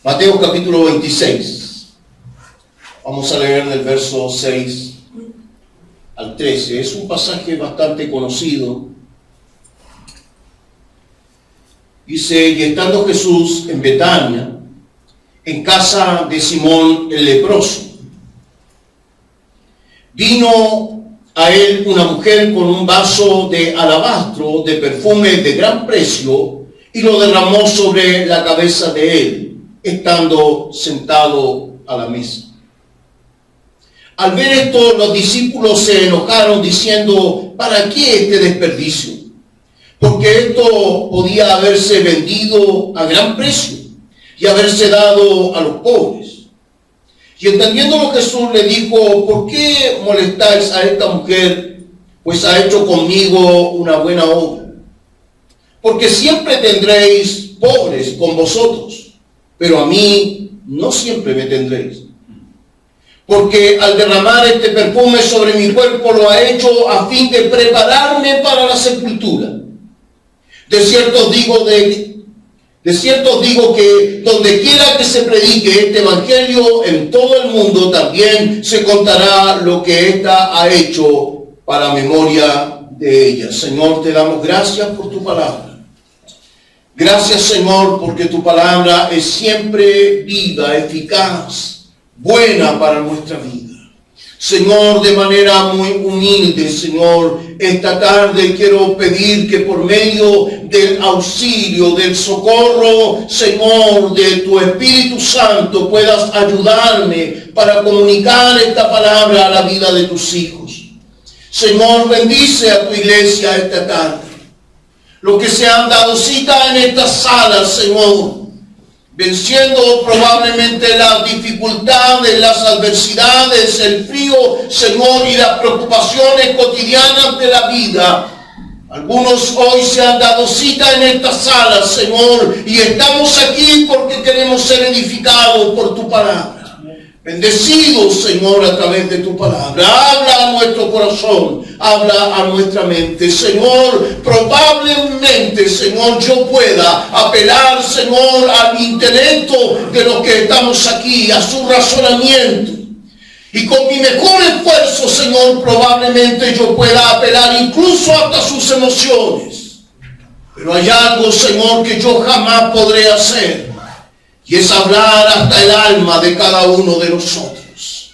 Mateo capítulo 26. Vamos a leer del verso 6 al 13. Es un pasaje bastante conocido. Dice: y estando Jesús en Betania, en casa de Simón el leproso, vino a él una mujer con un vaso de alabastro de perfume de gran precio y lo derramó sobre la cabeza de él, estando sentado a la mesa. Al ver esto, los discípulos se enojaron diciendo: ¿para qué este desperdicio? Porque esto podía haberse vendido a gran precio y haberse dado a los pobres. Y entendiéndolo, Jesús le dijo: ¿por qué molestáis a esta mujer? Pues ha hecho conmigo una buena obra. Porque siempre tendréis pobres con vosotros, pero a mí no siempre me tendréis. Porque al derramar este perfume sobre mi cuerpo lo ha hecho a fin de prepararme para la sepultura. De cierto os digo que donde quiera que se predique este evangelio en todo el mundo, también se contará lo que ésta ha hecho para memoria de ella. Señor, te damos gracias por tu palabra. Gracias, Señor, porque tu palabra es siempre viva, eficaz, buena para nuestra vida. Señor, de manera muy humilde, Señor, esta tarde quiero pedir que por medio del auxilio, del socorro, Señor, de tu Espíritu Santo, puedas ayudarme para comunicar esta palabra a la vida de tus hijos. Señor, bendice a tu iglesia esta tarde. Los que se han dado cita en esta sala, Señor, venciendo probablemente las dificultades, las adversidades, el frío, Señor, y las preocupaciones cotidianas de la vida. Algunos hoy se han dado cita en esta sala, Señor, y estamos aquí porque queremos ser edificados por tu palabra. Bendecido, Señor, a través de tu palabra. Habla a nuestro corazón, habla a nuestra mente. Señor, probablemente, Señor, yo pueda apelar, Señor, al intelecto de los que estamos aquí, a su razonamiento. Y con mi mejor esfuerzo, Señor, probablemente yo pueda apelar incluso hasta sus emociones. Pero hay algo, Señor, que yo jamás podré hacer. Y es hablar hasta el alma de cada uno de nosotros.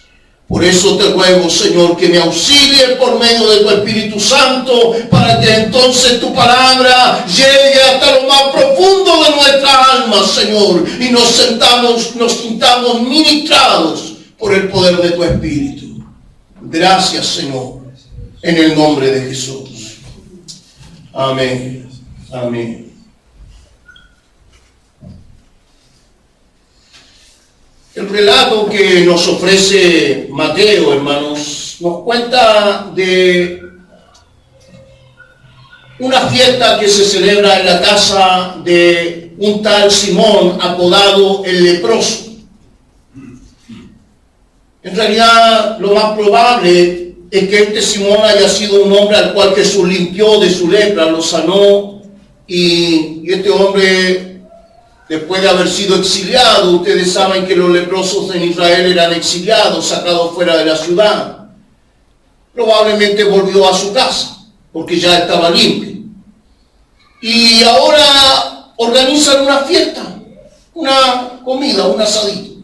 Por eso te ruego, Señor, que me auxilies por medio de tu Espíritu Santo, para que entonces tu palabra llegue hasta lo más profundo de nuestra alma, Señor, y nos sintamos ministrados por el poder de tu Espíritu. Gracias, Señor, en el nombre de Jesús. Amén. Amén. El relato que nos ofrece Mateo, hermanos, nos cuenta de una fiesta que se celebra en la casa de un tal Simón, apodado el leproso. En realidad, lo más probable es que este Simón haya sido un hombre al cual Jesús limpió de su lepra, lo sanó, y este hombre, después de haber sido exiliado, ustedes saben que los leprosos en Israel eran exiliados, sacados fuera de la ciudad. Probablemente volvió a su casa, porque ya estaba limpio. Y ahora organizan una fiesta, una comida, un asadito.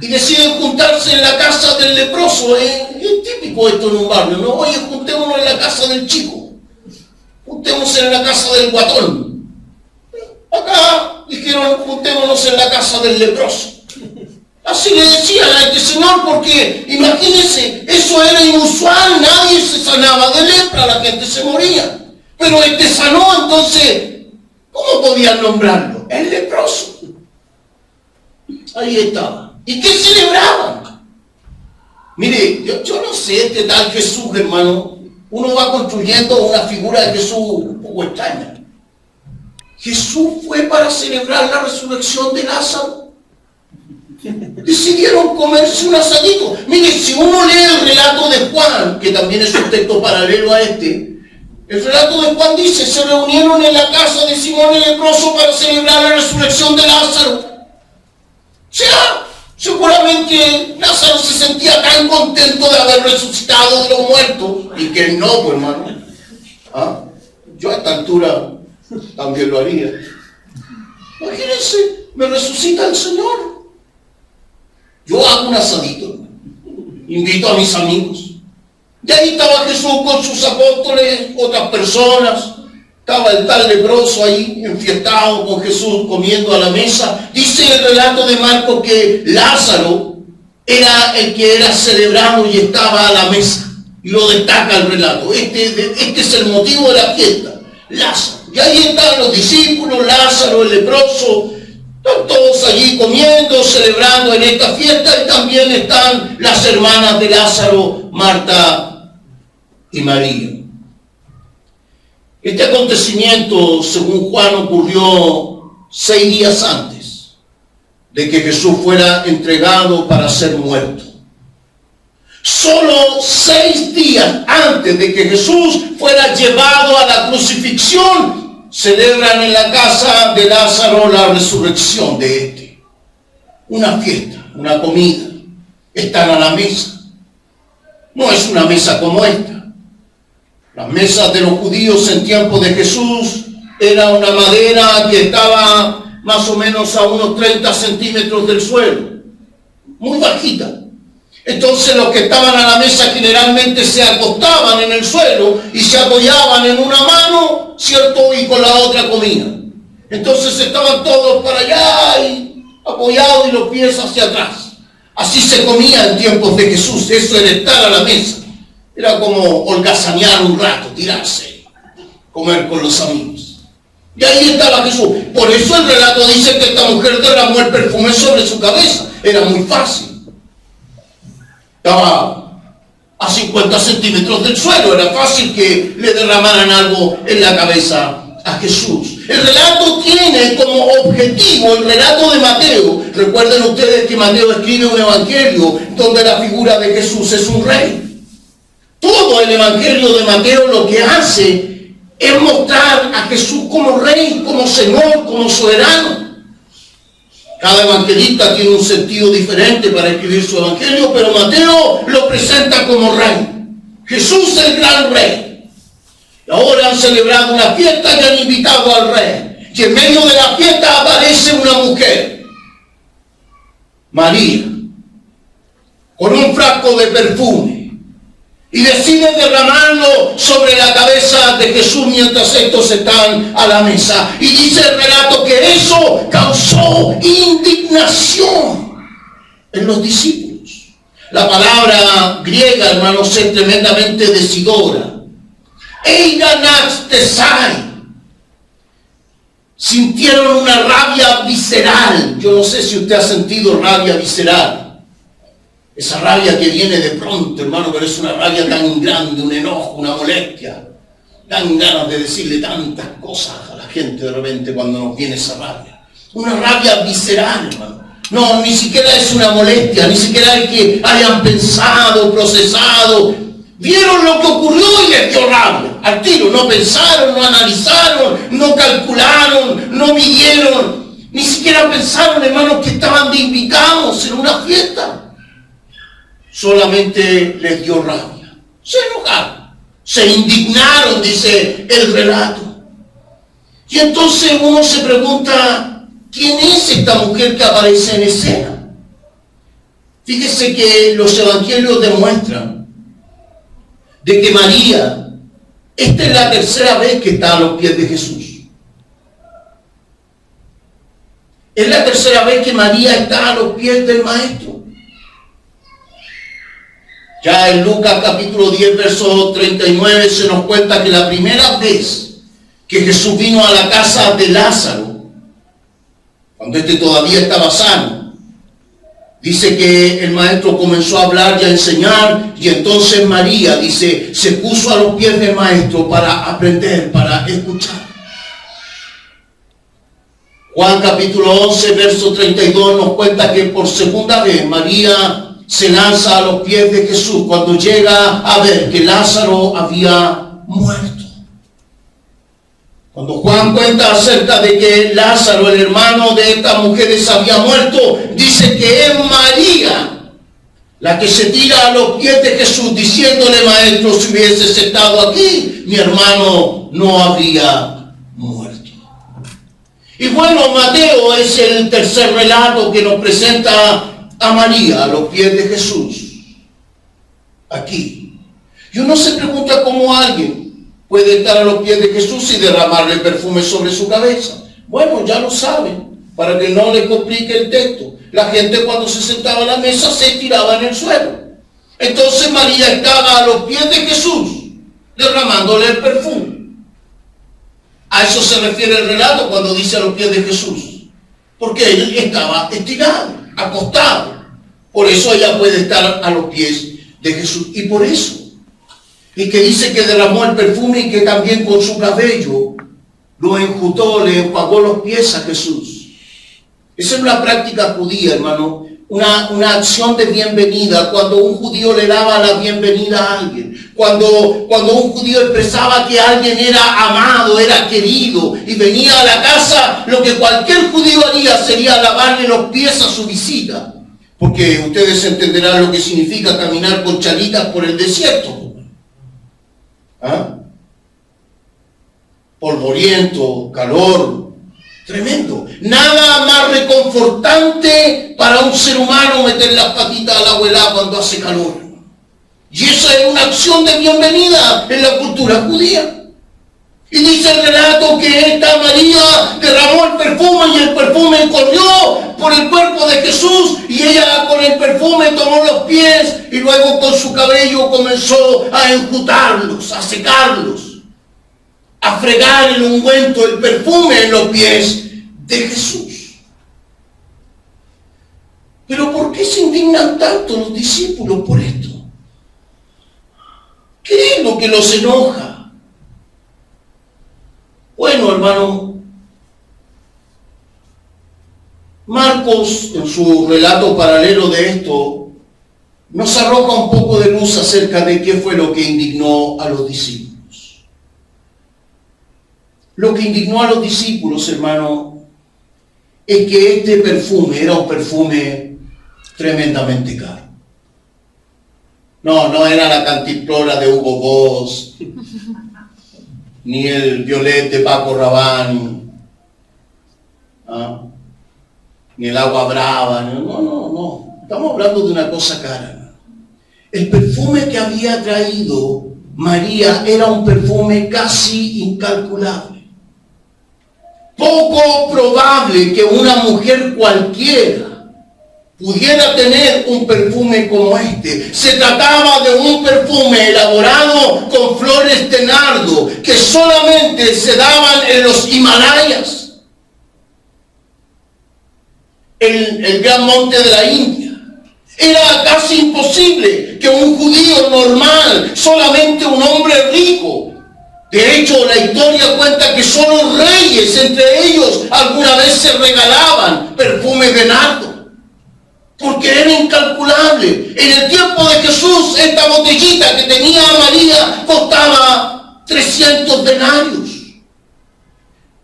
Y deciden juntarse en la casa del leproso. Es típico esto en un barrio, ¿no? Oye, juntémonos en la casa del chico. Juntémonos en la casa del guatón. Acá dijeron: juntémonos en la casa del leproso. Así le decían a este señor, porque imagínense, eso era inusual, nadie se sanaba de lepra, la gente se moría. Pero este sanó, entonces, ¿cómo podían nombrarlo? El leproso. Ahí estaba. ¿Y qué celebraban? Mire, yo no sé, este tal Jesús, hermano, uno va construyendo una figura de Jesús un poco extraña. Jesús fue para celebrar la resurrección de Lázaro. Decidieron comerse un asadito. Mire, si uno lee el relato de Juan, que también es un texto paralelo a este, el relato de Juan dice: se reunieron en la casa de Simón el leproso para celebrar la resurrección de Lázaro. Lázaro. O sea, seguramente Lázaro se sentía tan contento de haber resucitado de los muertos. Y que no, pues hermano. ¿Ah? Yo a esta altura también lo haría. Imagínense, me resucita el Señor. Yo hago un asadito. Invito a mis amigos. Y ahí estaba Jesús con sus apóstoles, otras personas. Estaba el tal leproso ahí, enfiestado con Jesús, comiendo a la mesa. Dice el relato de Marcos que Lázaro era el que era celebrado y estaba a la mesa. Y lo destaca el relato. Este es el motivo de la fiesta. Lázaro. Y ahí están los discípulos, Lázaro, el leproso. Están todos allí comiendo, celebrando en esta fiesta. Y también están las hermanas de Lázaro, Marta y María. Este acontecimiento, según Juan, ocurrió 6 días antes de que Jesús fuera entregado para ser muerto. Solo 6 días antes de que Jesús fuera llevado a la crucifixión, celebran en la casa de Lázaro la resurrección de este. Una fiesta, una comida. Están a la mesa. No es una mesa como esta. Las mesas de los judíos en tiempo de Jesús era una madera que estaba más o menos a unos 30 centímetros del suelo. Muy bajita. Entonces los que estaban a la mesa generalmente se acostaban en el suelo y se apoyaban en una mano, ¿cierto? Y con la otra comían. Entonces estaban todos para allá y apoyados y los pies hacia atrás. Así se comía en tiempos de Jesús. Eso era estar a la mesa. Era como holgazanear un rato, tirarse, comer con los amigos. Y ahí estaba Jesús. Por eso el relato dice que esta mujer derramó el perfume sobre su cabeza. Era muy fácil. Estaba a 50 centímetros del suelo. Era fácil que le derramaran algo en la cabeza a Jesús. El relato tiene como objetivo, el relato de Mateo. Recuerden ustedes que Mateo escribe un evangelio donde la figura de Jesús es un rey. Todo el evangelio de Mateo lo que hace es mostrar a Jesús como rey, como Señor, como soberano. Cada evangelista tiene un sentido diferente para escribir su evangelio, pero Mateo lo presenta como rey. Jesús el gran rey. Y ahora han celebrado una fiesta y han invitado al rey. Y en medio de la fiesta aparece una mujer, María, con un frasco de perfume. Y deciden derramarlo sobre la cabeza de Jesús mientras estos están a la mesa. Y dice el relato que eso causó indignación en los discípulos. La palabra griega, hermanos, es tremendamente decidora. Eiganastesai. Sintieron una rabia visceral. Yo no sé si usted ha sentido rabia visceral. Esa rabia que viene de pronto, hermano, pero es una rabia tan grande, un enojo, una molestia. Dan ganas de decirle tantas cosas a la gente de repente cuando nos viene esa rabia. Una rabia visceral, hermano. No, ni siquiera es una molestia, ni siquiera es que hayan pensado, procesado. Vieron lo que ocurrió y les dio rabia. Al tiro, no pensaron, no analizaron, no calcularon, no midieron. Ni siquiera pensaron, hermanos, que estaban de invitados en una fiesta. Solamente les dio rabia. Se enojaron, se indignaron, dice el relato. Y entonces uno se pregunta, ¿quién es esta mujer que aparece en escena? Fíjese que los evangelios demuestran de que María, esta es la tercera vez que está a los pies de Jesús. Es la tercera vez que María está a los pies del Maestro. Ya en Lucas capítulo 10, verso 39 se nos cuenta que la primera vez que Jesús vino a la casa de Lázaro, cuando este todavía estaba sano, dice que el maestro comenzó a hablar y a enseñar, y entonces María, dice, se puso a los pies del maestro para aprender, para escuchar. Juan capítulo 11, verso 32 nos cuenta que por segunda vez María se lanza a los pies de Jesús cuando llega a ver que Lázaro había muerto. Cuando Juan cuenta acerca de que Lázaro, el hermano de estas mujeres, había muerto, dice que es María la que se tira a los pies de Jesús diciéndole: Maestro, si hubieses estado aquí, mi hermano no habría muerto. Y bueno, Mateo es el tercer relato que nos presenta a María a los pies de Jesús. Aquí. Y uno se pregunta cómo alguien puede estar a los pies de Jesús y derramarle perfume sobre su cabeza. Bueno, ya lo saben, para que no les complique el texto. La gente cuando se sentaba a la mesa se tiraba en el suelo. Entonces María estaba a los pies de Jesús, derramándole el perfume. A eso se refiere el relato cuando dice a los pies de Jesús. Porque él estaba estirado, acostado. Por eso ella puede estar a los pies de Jesús. Y por eso, y que dice que derramó el perfume y que también con su cabello lo enjutó, le enjuagó los pies a Jesús. Esa es una práctica judía, hermano, una acción de bienvenida, cuando un judío le daba la bienvenida a alguien, cuando un judío expresaba que alguien era amado, era querido, y venía a la casa, lo que cualquier judío haría sería lavarle los pies a su visita, porque ustedes entenderán lo que significa caminar con chalitas por el desierto. ¿Ah? Polvoriento, calor, tremendo. Nada más reconfortante para un ser humano meter las patitas al agua helada cuando hace calor. Y esa es una acción de bienvenida en la cultura judía. Y dice el relato que esta María derramó el perfume y el perfume corrió por el cuerpo de Jesús, y ella con el perfume tomó los pies y luego con su cabello comenzó a enjutarlos, a secarlos, a fregar el ungüento, el perfume en los pies de Jesús. Pero ¿por qué se indignan tanto los discípulos por esto? ¿Qué es lo que los enoja? Bueno, hermano, Marcos, en su relato paralelo de esto, nos arroja un poco de luz acerca de qué fue lo que indignó a los discípulos. Lo que indignó a los discípulos, hermano, es que este perfume era un perfume tremendamente caro. No era la cantimplora de Hugo Boss, ni el violet de Paco Rabanne, ni el agua brava. No. Estamos hablando de una cosa cara. El perfume que había traído María era un perfume casi incalculable. Poco probable que una mujer cualquiera pudiera tener un perfume como este. Se trataba de un perfume elaborado con flores de nardo que solamente se daban en los Himalayas, el gran monte de la India. Era casi imposible que un judío normal, solamente un hombre rico. De hecho, la historia cuenta que solo reyes entre ellos alguna vez se regalaban perfumes de nardo, porque era incalculable. En el tiempo de Jesús, esta botellita que tenía María costaba 300 denarios.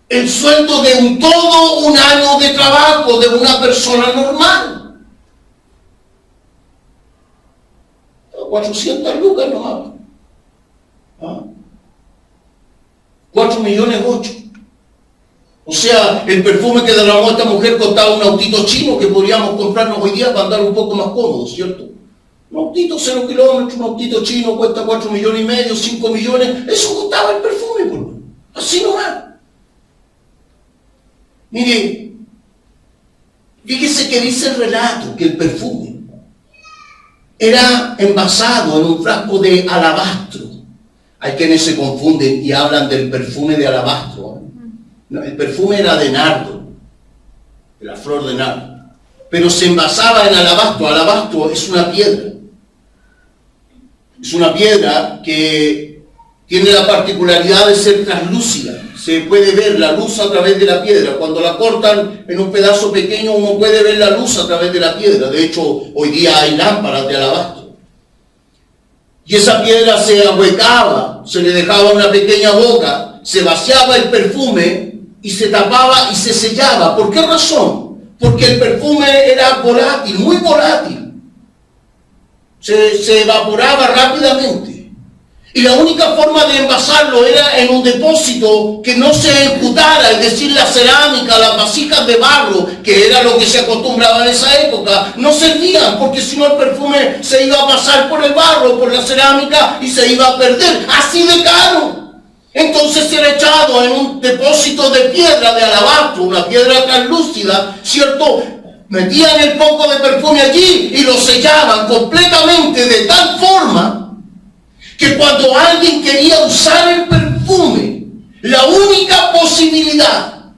El sueldo de todo un año de trabajo de una persona normal. 400 lucas nomás. 4,8 millones. O sea, el perfume que derramó esta mujer costaba un autito chino que podríamos comprarnos hoy día para andar un poco más cómodos, ¿cierto? Un autito 0 kilómetros, un autito chino cuesta 4,5 millones, 5 millones. Eso costaba el perfume, por lo. Así nomás. Mire, fíjese que dice el relato que el perfume era envasado en un frasco de alabastro. Hay quienes se confunden y hablan del perfume de alabastro. No, el perfume era de nardo, de la flor de nardo, pero se envasaba en alabastro. Alabastro es una piedra. Es una piedra que tiene la particularidad de ser translúcida. Se puede ver la luz a través de la piedra. Cuando la cortan en un pedazo pequeño, uno puede ver la luz a través de la piedra. De hecho, hoy día hay lámparas de alabastro. Y esa piedra se ahuecaba, se le dejaba una pequeña boca, se vaciaba el perfume y se tapaba y se sellaba. ¿Por qué razón? Porque el perfume era volátil, muy volátil. Se evaporaba rápidamente. Y la única forma de envasarlo era en un depósito que no se enjutara, es decir, la cerámica, las vasijas de barro, que era lo que se acostumbraba en esa época, no servían, porque si no el perfume se iba a pasar por el barro, por la cerámica y se iba a perder, así de caro. Entonces era echado en un depósito de piedra de alabastro, una piedra translúcida, ¿cierto? Metían el poco de perfume allí y lo sellaban completamente de tal forma que cuando alguien quería usar el perfume, la única posibilidad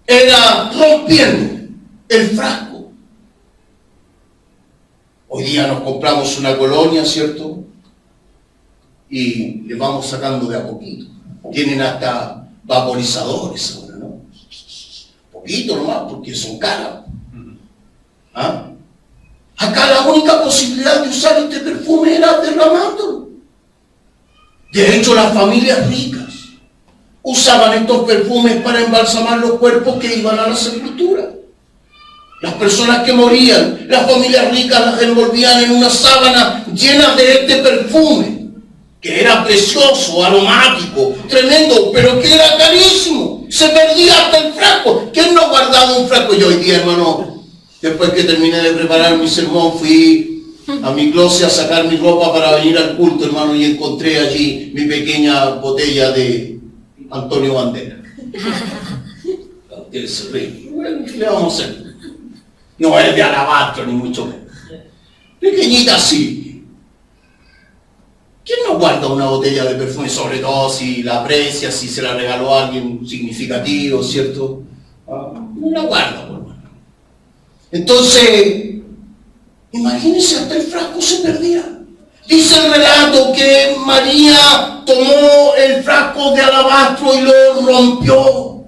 era rompiendo el frasco. Hoy día nos compramos una colonia, ¿cierto? Y le vamos sacando de a poquito. Tienen hasta vaporizadores ahora, ¿no? Poquito nomás, porque son caras. ¿Ah? Acá la única posibilidad de usar este perfume era derramándolo. De hecho, las familias ricas usaban estos perfumes para embalsamar los cuerpos que iban a la sepultura. Las personas que morían, las familias ricas las envolvían en una sábana llena de este perfume, que era precioso, aromático, tremendo, pero que era carísimo. Se perdía hasta el frasco. ¿Quién no guardaba un frasco? Yo hoy día, hermano, después que terminé de preparar mi sermón, fui a mi closet a sacar mi ropa para venir al culto, hermano, y encontré allí mi pequeña botella de Antonio Bandera. Bueno, ¿qué le vamos a hacer? No es de alabastro, ni mucho menos. Pequeñita así. ¿Quién no guarda una botella de perfume? Sobre todo si la aprecia, si se la regaló a alguien significativo, ¿cierto? No la guarda, por hermano. Entonces, imagínense, hasta el frasco se perdía. Dice el relato que María tomó el frasco de alabastro y lo rompió,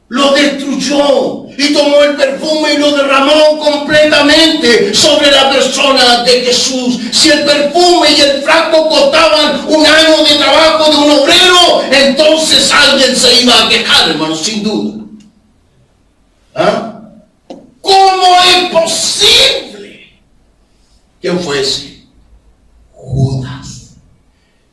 lo destruyó y tomó el perfume y lo derramó completamente sobre la persona de Jesús. Si el perfume y el frasco costaban un año de trabajo de un obrero, entonces alguien se iba a quejar, hermano, sin duda. ¿Ah? ¿Cómo es posible? ¿Quién fue ese? Judas.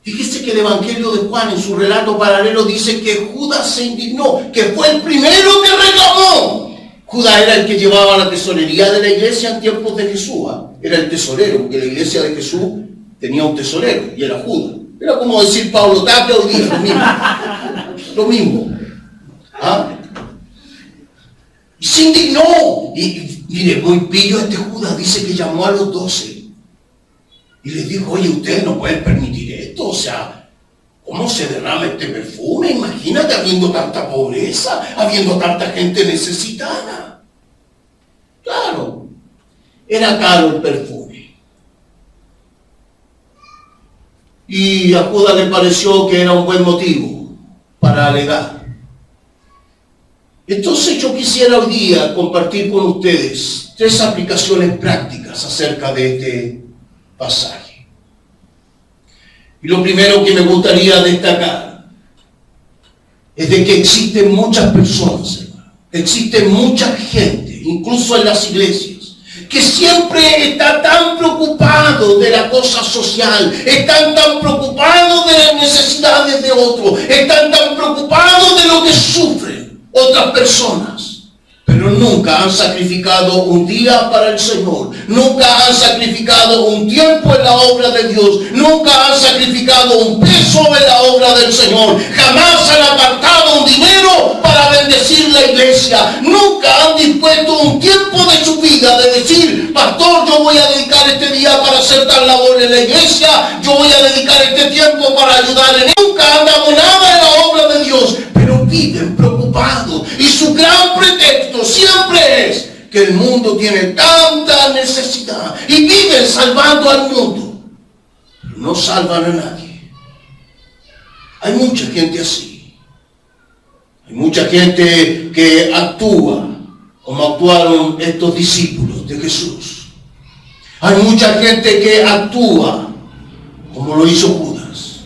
Fíjese que el Evangelio de Juan en su relato paralelo dice que Judas se indignó, que fue el primero que reclamó. Judas era el que llevaba la tesorería de la iglesia en tiempos de Jesús. Era el tesorero, porque la iglesia de Jesús tenía un tesorero y era Judas. Era como decir Pablo Tapia hoy día, lo mismo. Lo mismo. ¿Ah? Y se indignó. Y mire, muy pillo este Judas, dice que llamó a los 12 y les dijo: oye, ustedes no pueden permitir esto, o sea, ¿cómo se derrama este perfume? Imagínate, habiendo tanta pobreza, habiendo tanta gente necesitada. Claro, era caro el perfume. Y a Judas le pareció que era un buen motivo para alegar. Entonces yo quisiera hoy día compartir con ustedes 3 aplicaciones prácticas acerca de este pasaje. Y lo primero que me gustaría destacar es de que existen muchas personas, hermano, existe mucha gente, incluso en las iglesias, que siempre está tan preocupado de la cosa social, están tan preocupados de las necesidades de otros, están tan preocupados de lo que sufren otras personas, pero nunca han sacrificado un día para el Señor, nunca han sacrificado un tiempo en la obra de Dios, nunca han sacrificado un peso en la obra del Señor, jamás han apartado un dinero para bendecir la iglesia, nunca han dispuesto un tiempo de su vida de decir: pastor, yo voy a dedicar este día para hacer tal labor en la iglesia, yo voy a dedicar este tiempo para ayudar en... Nunca han dado nada en la obra de Dios, pero viven preocupados y su gran pretexto siempre es que el mundo tiene tanta necesidad y viven salvando al mundo, pero no salvan a nadie. Hay mucha gente así. Hay mucha gente que actúa como actuaron estos discípulos de Jesús. Hay mucha gente que actúa como lo hizo Judas.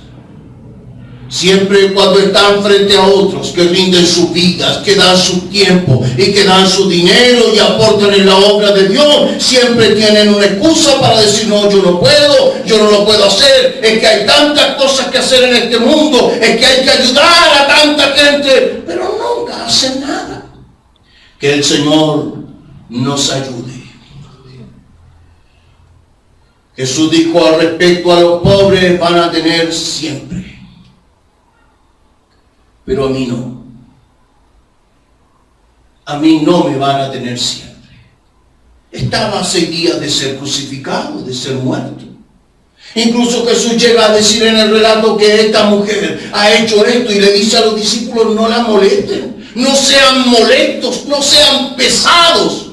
Siempre cuando están frente a otros que rinden sus vidas, que dan su tiempo y que dan su dinero y aportan en la obra de Dios, siempre tienen una excusa para decir, no, yo no puedo, yo no lo puedo hacer, es que hay tantas cosas que hacer en este mundo, es que hay que ayudar a tanta gente, pero nunca hacen nada. Que el Señor nos ayude. Jesús dijo al respecto a los pobres, van a tener siempre. Pero a mí no. A mí no me van a tener siempre. Estaba a 6 días de ser crucificado, de ser muerto. Incluso Jesús llega a decir en el relato que esta mujer ha hecho esto y le dice a los discípulos, no la molesten, no sean molestos, no sean pesados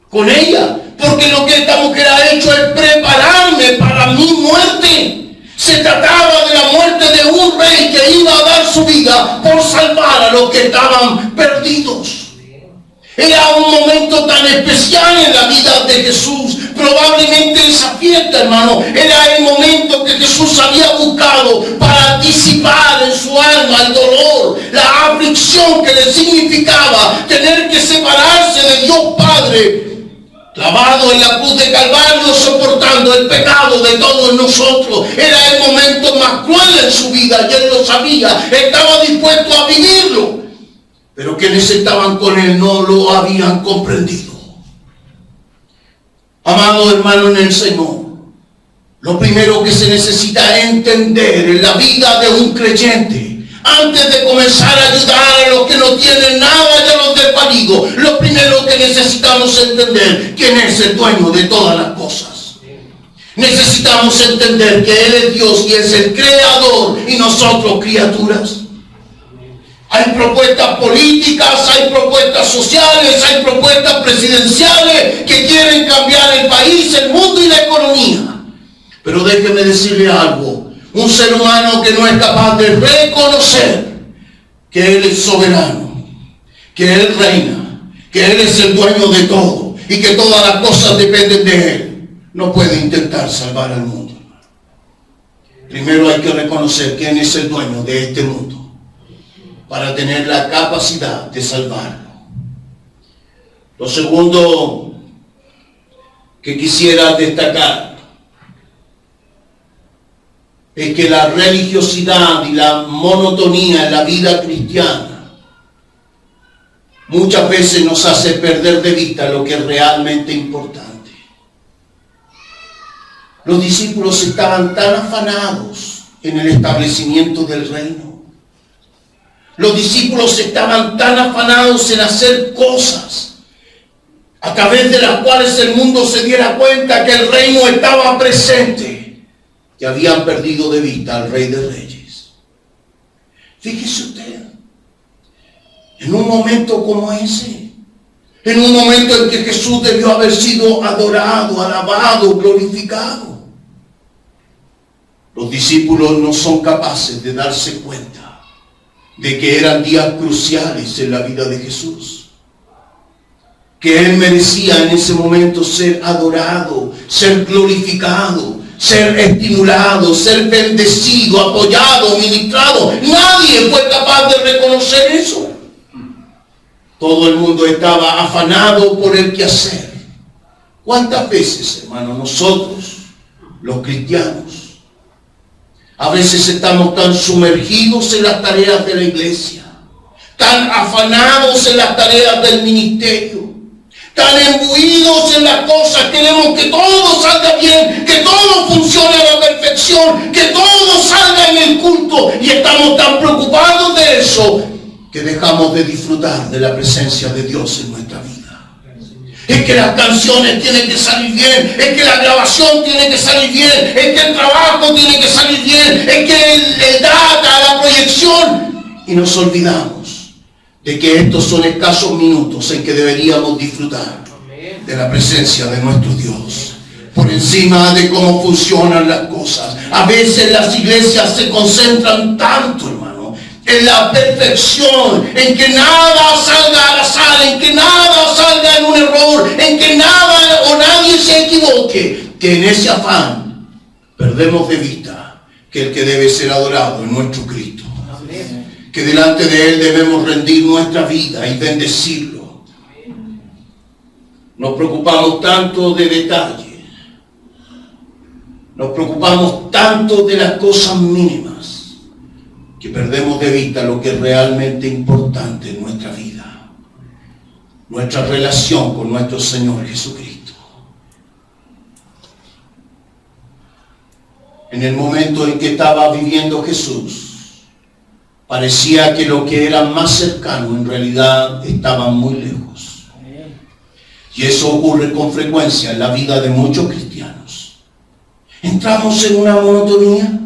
con ella, porque lo que esta mujer ha hecho es prepararme para mi muerte. Se trataba de la muerte de un rey que iba a dar su vida por salvar a los que estaban perdidos. Era un momento tan especial en la vida de Jesús. Probablemente esa fiesta, hermano, era el momento que Jesús había buscado para disipar en su alma el dolor, la aflicción que le significaba tener que separarse de Dios Padre, clavado en la cruz de Calvario, soportando el pecado de todos nosotros. Era el momento más cruel en su vida y él lo sabía, estaba dispuesto a vivirlo, pero quienes estaban con él no lo habían comprendido. Amado hermano en el Señor, lo primero que se necesita entender en la vida de un creyente, antes de comenzar a ayudar a los que no tienen nada y a los desvalidos, lo primero que necesitamos entender, quién es el dueño de todas las cosas. Necesitamos entender que Él es Dios y es el creador y nosotros criaturas. Hay propuestas políticas, hay propuestas sociales, hay propuestas presidenciales que quieren cambiar el país, el mundo y la economía. Pero déjeme decirle algo. Un ser humano que no es capaz de reconocer que Él es soberano, que Él reina, que Él es el dueño de todo y que todas las cosas dependen de Él, no puede intentar salvar al mundo. Primero hay que reconocer quién es el dueño de este mundo para tener la capacidad de salvarlo. Lo segundo que quisiera destacar es que la religiosidad y la monotonía en la vida cristiana muchas veces nos hace perder de vista lo que es realmente importante. Los discípulos estaban tan afanados en el establecimiento del reino. Los discípulos estaban tan afanados en hacer cosas a través de las cuales el mundo se diera cuenta que el reino estaba presente, que habían perdido de vista al Rey de Reyes. Fíjese usted, en un momento como ese, en un momento en que Jesús debió haber sido adorado, alabado, glorificado, los discípulos no son capaces de darse cuenta de que eran días cruciales en la vida de Jesús, que Él merecía en ese momento ser adorado, ser glorificado, ser estimulado, ser bendecido, apoyado, ministrado. Nadie fue capaz de reconocer eso. Todo el mundo estaba afanado por el quehacer. ¿Cuántas veces, hermano, nosotros, los cristianos, a veces estamos tan sumergidos en las tareas de la iglesia, tan afanados en las tareas del ministerio, tan embuidos en las cosas, queremos que todo salga bien, que todo funcione a la perfección, que todo salga en el culto, y estamos tan preocupados de eso que dejamos de disfrutar de la presencia de Dios en nuestra vida. Es que las canciones tienen que salir bien, es que la grabación tiene que salir bien, es que el trabajo tiene que salir bien, es que el data, la proyección, y nos olvidamos de que estos son escasos minutos en que deberíamos disfrutar de la presencia de nuestro Dios, por encima de cómo funcionan las cosas. A veces las iglesias se concentran tanto, hermano, en la perfección, en que nada salga al azar, en que nada salga en un error, en que nada o nadie se equivoque, que en ese afán perdemos de vista que el que debe ser adorado es nuestro Cristo. que delante de Él debemos rendir nuestra vida y bendecirlo. Nos preocupamos tanto de detalles, nos preocupamos tanto de las cosas mínimas, que perdemos de vista lo que es realmente importante en nuestra vida, nuestra relación con nuestro Señor Jesucristo. En el momento en que estaba viviendo Jesús, parecía que lo que era más cercano en realidad estaba muy lejos. Y eso ocurre con frecuencia en la vida de muchos cristianos. Entramos en una monotonía.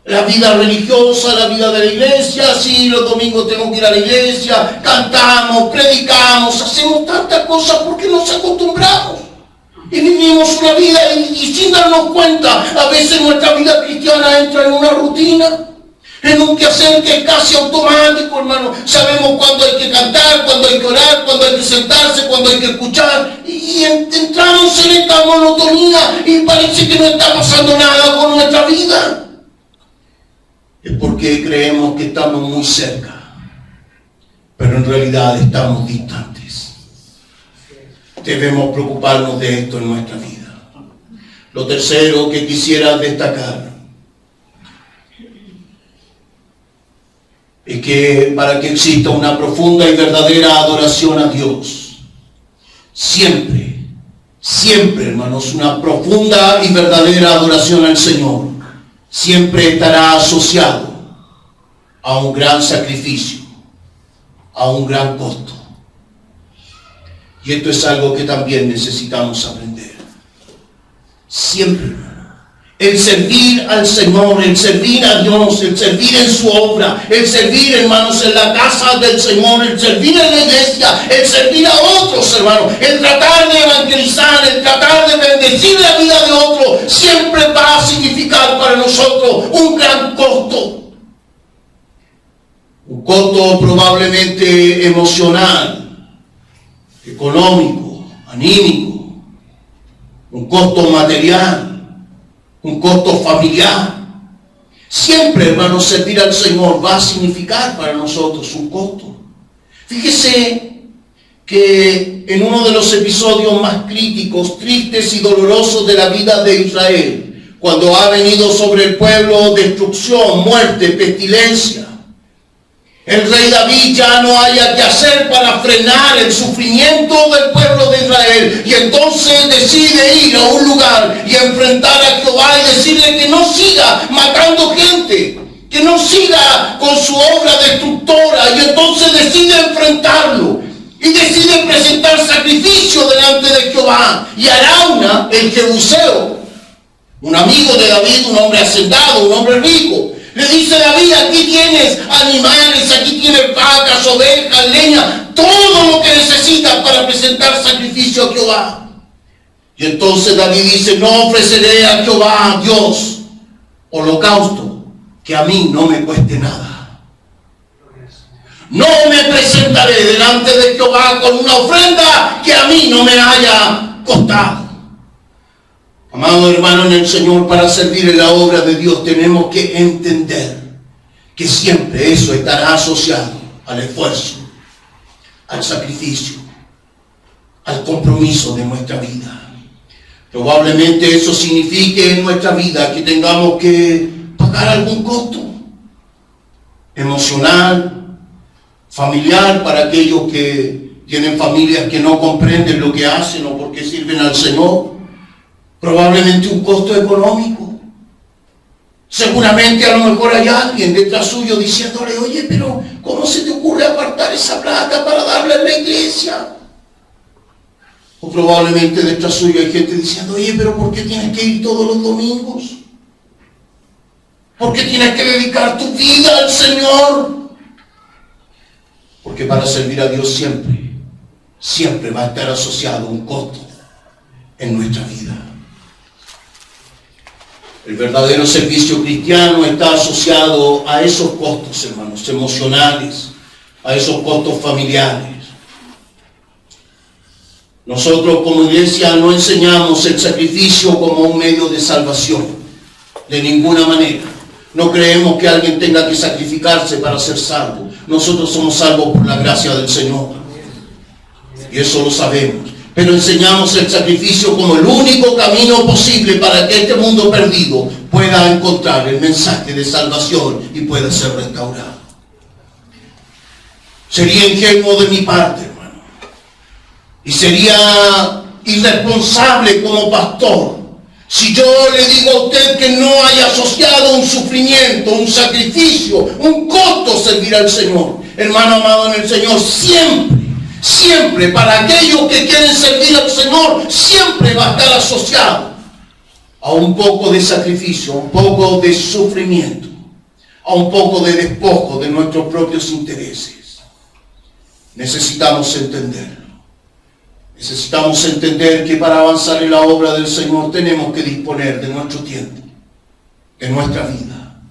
La vida religiosa, la vida de la iglesia, sí, los domingos tengo que ir a la iglesia, cantamos, predicamos, hacemos tantas cosas porque nos acostumbramos. Y vivimos una vida y sin darnos cuenta, a veces nuestra vida cristiana entra en una rutina, en un quehacer que es casi automático, hermano. Sabemos cuándo hay que cantar, cuándo hay que orar, cuándo hay que sentarse, cuándo hay que escuchar. Y entramos en esta monotonía y parece que no está pasando nada con nuestra vida. Es porque creemos que estamos muy cerca, pero en realidad estamos distantes. Debemos preocuparnos de esto en nuestra vida. Lo tercero que quisiera destacar es que para que exista una profunda y verdadera adoración a Dios, siempre, hermanos, una profunda y verdadera adoración al Señor, siempre estará asociado a un gran sacrificio, a un gran costo. Y esto es algo que también necesitamos aprender. Siempre, el servir al Señor, el servir a Dios, el servir en su obra, el servir, hermanos, en la casa del Señor, el servir en la iglesia, el servir a otros, hermanos, el tratar de evangelizar, el tratar de bendecir la vida de otros, siempre va a significar para nosotros un gran costo. Un costo probablemente emocional, económico, anímico, un costo material, un costo familiar. Siempre, hermanos, servir al Señor va a significar para nosotros un costo. Fíjese que en uno de los episodios más críticos, tristes y dolorosos de la vida de Israel, cuando ha venido sobre el pueblo destrucción, muerte, pestilencia, el rey David ya no haya que hacer para frenar el sufrimiento del pueblo de Israel, y entonces decide ir a un lugar y enfrentar a Jehová y decirle que no siga matando gente, que no siga con su obra destructora, y entonces decide enfrentarlo y decide presentar sacrificio delante de Jehová. Y Arauna, el jebuseo, un amigo de David, un hombre hacendado, un hombre rico, le dice: David, aquí tienes animales, aquí tienes vacas, ovejas, leña, todo lo que necesitas para presentar sacrificio a Jehová. Y entonces David dice: no ofreceré a Jehová, Dios, holocausto que a mí no me cueste nada. No me presentaré delante de Jehová con una ofrenda que a mí no me haya costado. Amado hermano en el Señor, para servir en la obra de Dios tenemos que entender que siempre eso estará asociado al esfuerzo, al sacrificio, al compromiso de nuestra vida. Probablemente eso signifique en nuestra vida que tengamos que pagar algún costo emocional, familiar, para aquellos que tienen familias que no comprenden lo que hacen o porque sirven al Señor. Probablemente un costo económico. Seguramente a lo mejor hay alguien detrás suyo diciéndole: oye, pero ¿cómo se te ocurre apartar esa plata para darle a la iglesia? O probablemente detrás suyo hay gente diciendo: oye, pero ¿por qué tienes que ir todos los domingos? ¿Por qué tienes que dedicar tu vida al Señor? Porque para servir a Dios siempre va a estar asociado un costo en nuestra vida. El verdadero servicio cristiano está asociado a esos costos, hermanos, emocionales, a esos costos familiares. Nosotros como iglesia no enseñamos el sacrificio como un medio de salvación, de ninguna manera. No creemos que alguien tenga que sacrificarse para ser salvo. Nosotros somos salvos por la gracia del Señor. Y eso lo sabemos. Pero enseñamos el sacrificio como el único camino posible para que este mundo perdido pueda encontrar el mensaje de salvación y pueda ser restaurado. Sería ingenuo de mi parte, hermano. Y sería irresponsable como pastor si yo le digo a usted que no haya asociado un sufrimiento, un sacrificio, un costo servir al Señor. Hermano amado en el Señor, siempre, para aquellos que quieren servir al Señor, siempre va a estar asociado a un poco de sacrificio, a un poco de sufrimiento, a un poco de despojo de nuestros propios intereses. Necesitamos entenderlo. Necesitamos entender que para avanzar en la obra del Señor tenemos que disponer de nuestro tiempo, de nuestra vida.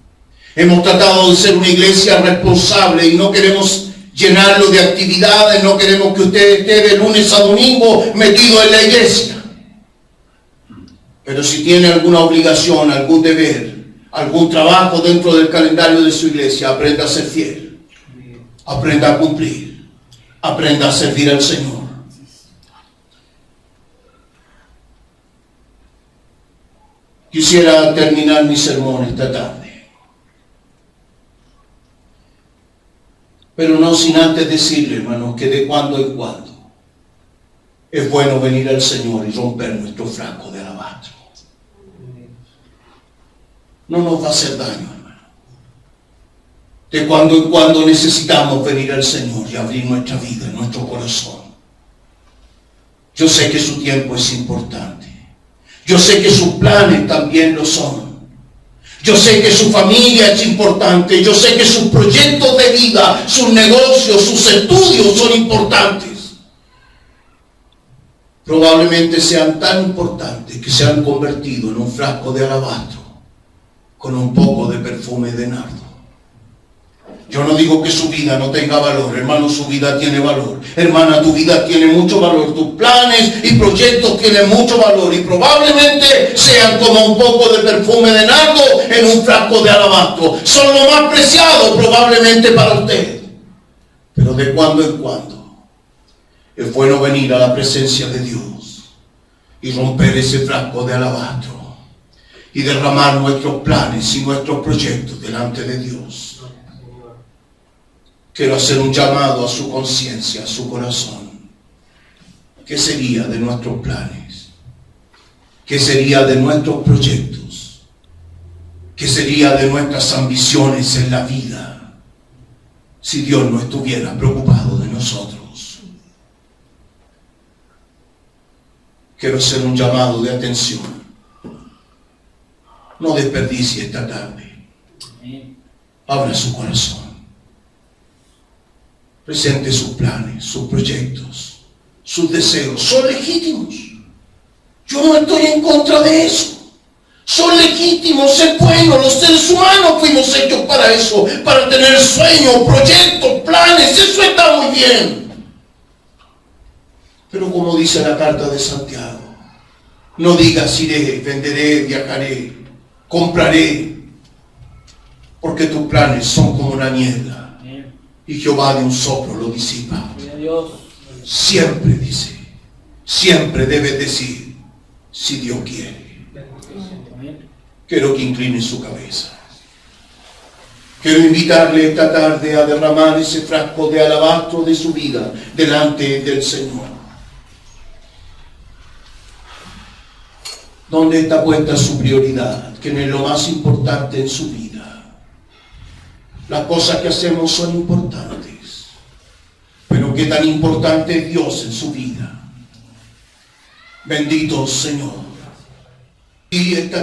Hemos tratado de ser una iglesia responsable y no queremos llenarlo de actividades, no queremos que usted esté de lunes a domingo metido en la iglesia. Pero si tiene alguna obligación, algún deber, algún trabajo dentro del calendario de su iglesia, aprenda a ser fiel, aprenda a cumplir, aprenda a servir al Señor. Quisiera terminar mi sermón esta tarde, pero no sin antes decirle, hermanos, que de cuando en cuando es bueno venir al Señor y romper nuestro frasco de alabastro. No nos va a hacer daño, hermano. De cuando en cuando necesitamos venir al Señor y abrir nuestra vida, nuestro corazón. Yo sé que su tiempo es importante. Yo sé que sus planes también lo son. Yo sé que su familia es importante. Yo sé que sus proyectos de vida, sus negocios, sus estudios son importantes. Probablemente sean tan importantes que se han convertido en un frasco de alabastro con un poco de perfume de nardo. Yo no digo que su vida no tenga valor, hermano, su vida tiene valor. Hermana, tu vida tiene mucho valor. Tus planes y proyectos tienen mucho valor y probablemente sean como un poco de perfume de nardo en un frasco de alabastro. Son lo más preciado probablemente para usted. Pero de cuando en cuando es bueno venir a la presencia de Dios y romper ese frasco de alabastro y derramar nuestros planes y nuestros proyectos delante de Dios. Quiero hacer un llamado a su conciencia, a su corazón. ¿Qué sería de nuestros planes? ¿Qué sería de nuestros proyectos? ¿Qué sería de nuestras ambiciones en la vida si Dios no estuviera preocupado de nosotros? Quiero hacer un llamado de atención. No desperdicie esta tarde. Abra su corazón. Presente sus planes, sus proyectos, sus deseos. Son legítimos. Yo no estoy en contra de eso. Son legítimos, es bueno. Los seres humanos fuimos hechos para eso, para tener sueños, proyectos, planes. Eso está muy bien. Pero como dice la carta de Santiago, no digas iré, venderé, viajaré, compraré, porque tus planes son como una niebla. Y Jehová de un soplo lo disipa. Siempre dice, siempre debe decir, si Dios quiere. Quiero que incline su cabeza. Quiero invitarle esta tarde a derramar ese frasco de alabastro de su vida delante del Señor. ¿Dónde está puesta su prioridad? Que es lo más importante en su vida. Las cosas que hacemos son importantes, pero qué tan importante es Dios en su vida. Bendito Señor. Y esta